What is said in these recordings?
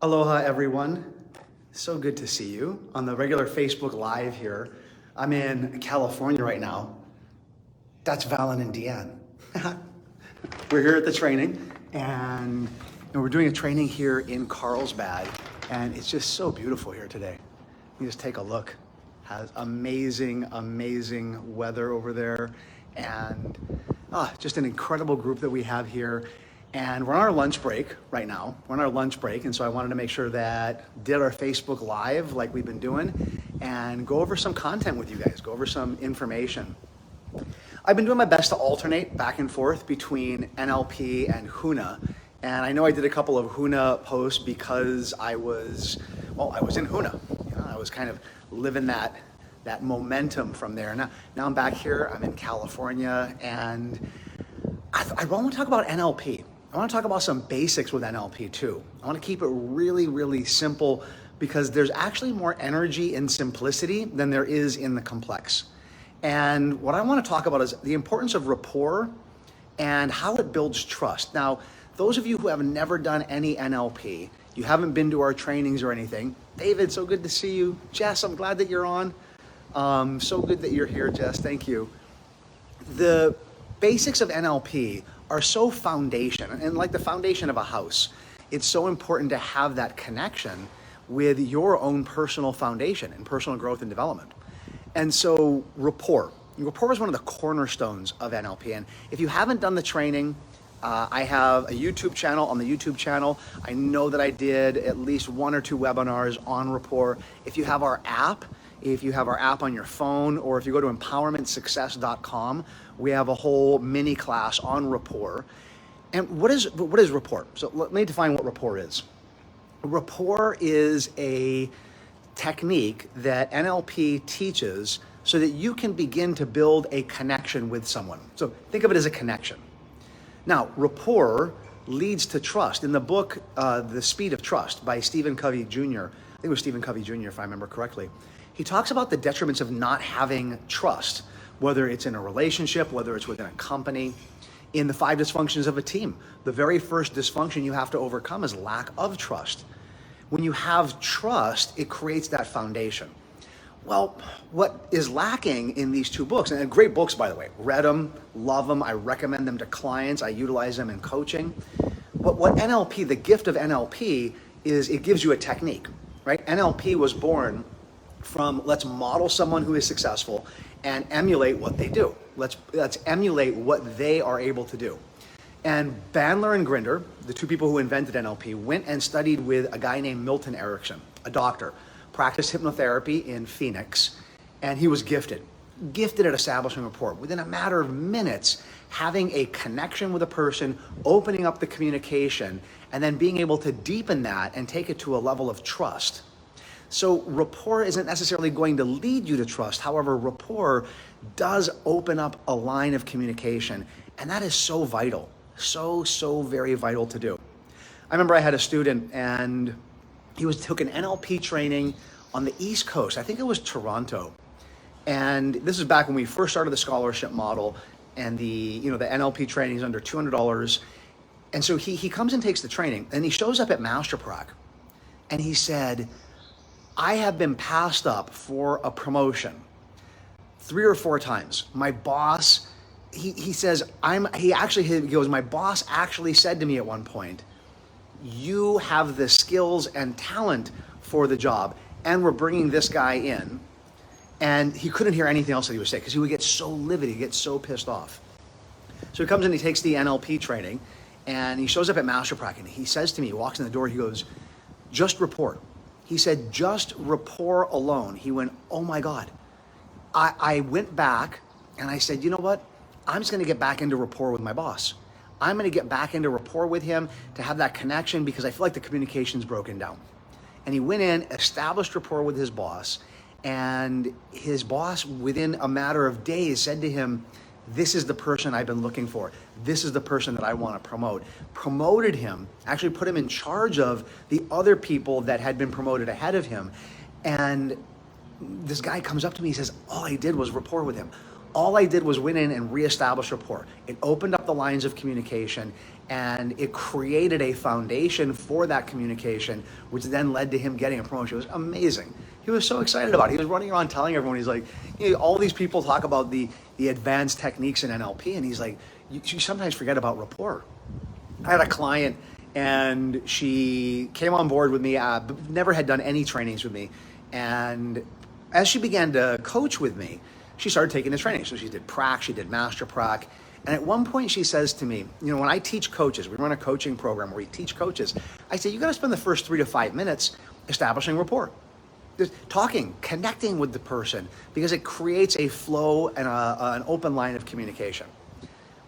Aloha, everyone. So good to see you on the regular Facebook Live here. I'm in California right now. That's Valen and Deanne. We're here at the training, and we're doing a training here in Carlsbad, and it's just so beautiful here today. You just take a look. Has amazing, amazing weather over there, and just an incredible group that we have here. And we're on our lunch break right now. We're on our lunch break, and so I wanted to make sure that did our Facebook Live like we've been doing and go over some content with you guys, go over some information. I've been doing my best to alternate back and forth between NLP and Huna. And I know I did a couple of Huna posts because I was in Huna. I was kind of living that momentum from there. Now I'm back here, I'm in California, and I want to talk about NLP. I want to talk about some basics with NLP too. I want to keep it really, really simple because there's actually more energy in simplicity than there is in the complex. And what I want to talk about is the importance of rapport and how it builds trust. Now, those of you who have never done any NLP, you haven't been to our trainings or anything, David, so good to see you. Jess, I'm glad that you're on. So good that you're here, Jess, thank you. The basics of NLP are so foundation, and like the foundation of a house, it's so important to have that connection with your own personal foundation and personal growth and development. And so rapport is one of the cornerstones of NLP. And if you haven't done the training, I have a YouTube channel. On the YouTube channel, I know that I did at least 1 or 2 webinars on rapport. If you have our app on your phone, or if you go to empowermentsuccess.com, we have a whole mini class on rapport. And what is rapport? So let me define what rapport is. Rapport is a technique that NLP teaches so that you can begin to build a connection with someone. So think of it as a connection. Now, rapport leads to trust. In the book, The Speed of Trust by Stephen Covey Jr., I think it was Stephen Covey Jr. if I remember correctly, he talks about the detriments of not having trust, whether it's in a relationship, whether it's within a company, in the 5 dysfunctions of a team. The very first dysfunction you have to overcome is lack of trust. When you have trust, it creates that foundation. Well, what is lacking in these 2 books, and great books, by the way, read them, love them, I recommend them to clients, I utilize them in coaching. But what NLP, the gift of NLP, is it gives you a technique, right? NLP was born from let's model someone who is successful and emulate what they do. Let's emulate what they are able to do. And Bandler and Grinder, the 2 people who invented NLP, went and studied with a guy named Milton Erickson, a doctor, practiced hypnotherapy in Phoenix, and he was gifted at establishing rapport. Within a matter of minutes, having a connection with a person, opening up the communication, and then being able to deepen that and take it to a level of trust. So rapport isn't necessarily going to lead you to trust. However, rapport does open up a line of communication, and that is so vital, so very vital to do. I remember I had a student, and he took an NLP training on the East Coast. I think it was Toronto. And this is back when we first started the scholarship model, and the NLP training is under $200. And so he comes and takes the training, and he shows up at Master Prac, and he said, I have been passed up for a promotion 3 or 4 times. My boss, he goes, my boss actually said to me at one point, you have the skills and talent for the job, and we're bringing this guy in. And he couldn't hear anything else that he was saying because he would get so livid, he'd get so pissed off. So he comes in, he takes the NLP training, and he shows up at Master Prac, and he says to me, he walks in the door, he goes, just report. He said, just rapport alone. He went, oh my God. I went back and I said, you know what? I'm just gonna get back into rapport with my boss. I'm gonna get back into rapport with him to have that connection because I feel like the communication's broken down. And he went in, established rapport with his boss, and his boss, within a matter of days, said to him, this is the person I've been looking for. This is the person that I want to promote. Promoted him, actually put him in charge of the other people that had been promoted ahead of him. And this guy comes up to me, he says, all I did was rapport with him. All I did was went in and reestablish rapport. It opened up the lines of communication, and it created a foundation for that communication, which then led to him getting a promotion. It was amazing. He was so excited about it. He was running around telling everyone, he's like, all these people talk about the advanced techniques in NLP, and he's like, you sometimes forget about rapport. I had a client, and she came on board with me, never had done any trainings with me, and as she began to coach with me, she started taking the training. So she did prac, she did master prac. And at one point she says to me, when I teach coaches, we run a coaching program where we teach coaches, I say, you got to spend the first 3 to 5 minutes establishing rapport. Just talking, connecting with the person, because it creates a flow and an open line of communication.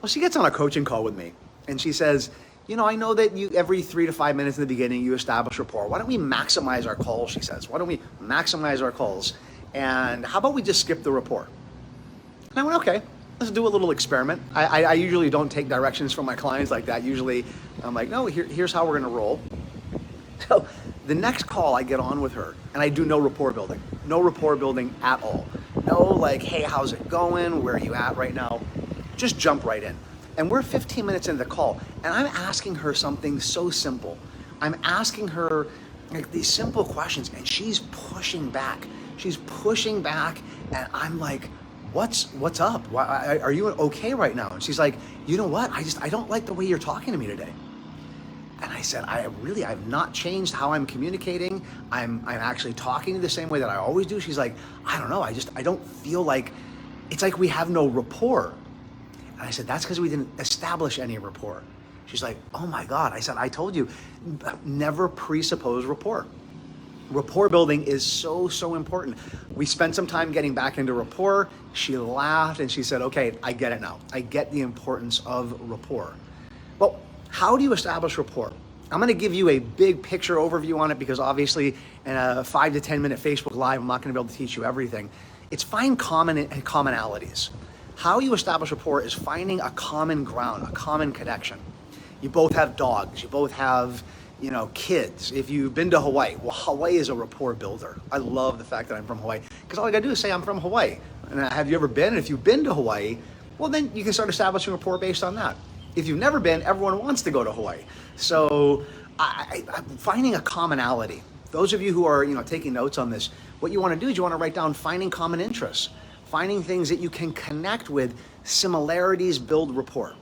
Well, she gets on a coaching call with me and she says, I know that every 3 to 5 minutes in the beginning, you establish rapport. Why don't we maximize our calls, she says. Why don't we maximize our calls? And how about we just skip the rapport? And I went, okay, let's do a little experiment. I usually don't take directions from my clients like that. Usually I'm like, no, here's how we're gonna roll. So the next call I get on with her, and I do no rapport building. No rapport building at all. No like, hey, how's it going? Where are you at right now? Just jump right in. And we're 15 minutes into the call, and I'm asking her something so simple. I'm asking her like these simple questions, and she's pushing back. She's pushing back, and I'm like, what's up? Why, are you okay right now? And she's like, you know what? I don't like the way you're talking to me today. And I said, I've not changed how I'm communicating. I'm actually talking the same way that I always do. She's like, I don't know. I don't feel like, it's like we have no rapport. And I said, that's because we didn't establish any rapport. She's like, oh my God. I said, I told you, never presuppose rapport. Rapport building is so important. We spent some time getting back into rapport. She laughed and she said, okay, I get it now. I get the importance of rapport. Well, how do you establish rapport? I'm gonna give you a big picture overview on it because obviously in a 5 to 10 minute Facebook Live, I'm not gonna be able to teach you everything. It's find commonalities. How you establish rapport is finding a common ground, a common connection. You both have dogs, you both have kids. If you've been to Hawaii, well, Hawaii is a rapport builder. I love the fact that I'm from Hawaii because all I gotta do is say I'm from Hawaii. And have you ever been? And if you've been to Hawaii, well, then you can start establishing rapport based on that. If you've never been, everyone wants to go to Hawaii. So I'm finding a commonality. Those of you who are taking notes on this, what you wanna do is you wanna write down finding common interests, finding things that you can connect with. Similarities build rapport.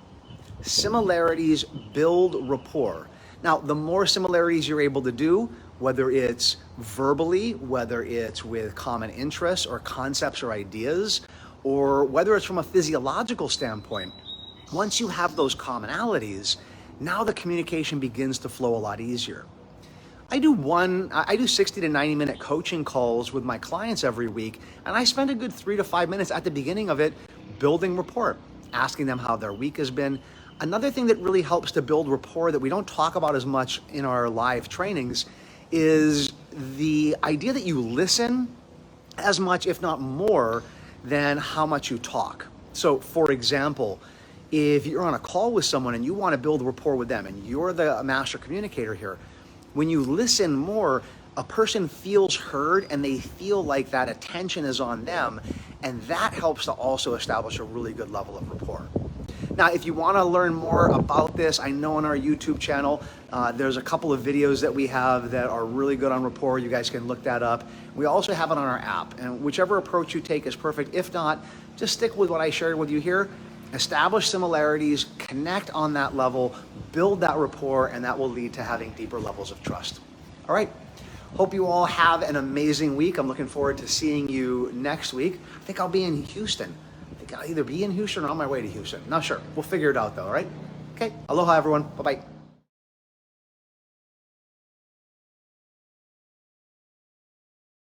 Similarities build rapport. Now, the more similarities you're able to do, whether it's verbally, whether it's with common interests or concepts or ideas, or whether it's from a physiological standpoint, once you have those commonalities, now the communication begins to flow a lot easier. I do 60 to 90 minute coaching calls with my clients every week, and I spend a good 3 to 5 minutes at the beginning of it building rapport, asking them how their week has been. Another thing that really helps to build rapport that we don't talk about as much in our live trainings is the idea that you listen as much, if not more, than how much you talk. So for example, if you're on a call with someone and you want to build rapport with them and you're the master communicator here, when you listen more, a person feels heard and they feel like that attention is on them, and that helps to also establish a really good level of rapport. Now, if you want to learn more about this, I know on our YouTube channel, there's a couple of videos that we have that are really good on rapport. You guys can look that up. We also have it on our app, and whichever approach you take is perfect. If not, just stick with what I shared with you here. Establish similarities, connect on that level, build that rapport, and that will lead to having deeper levels of trust. All right. Hope you all have an amazing week. I'm looking forward to seeing you next week. I think I'll be in Houston. I think I'll either be in Houston or on my way to Houston. Not sure. We'll figure it out though, all right? Okay. Aloha, everyone. Bye-bye.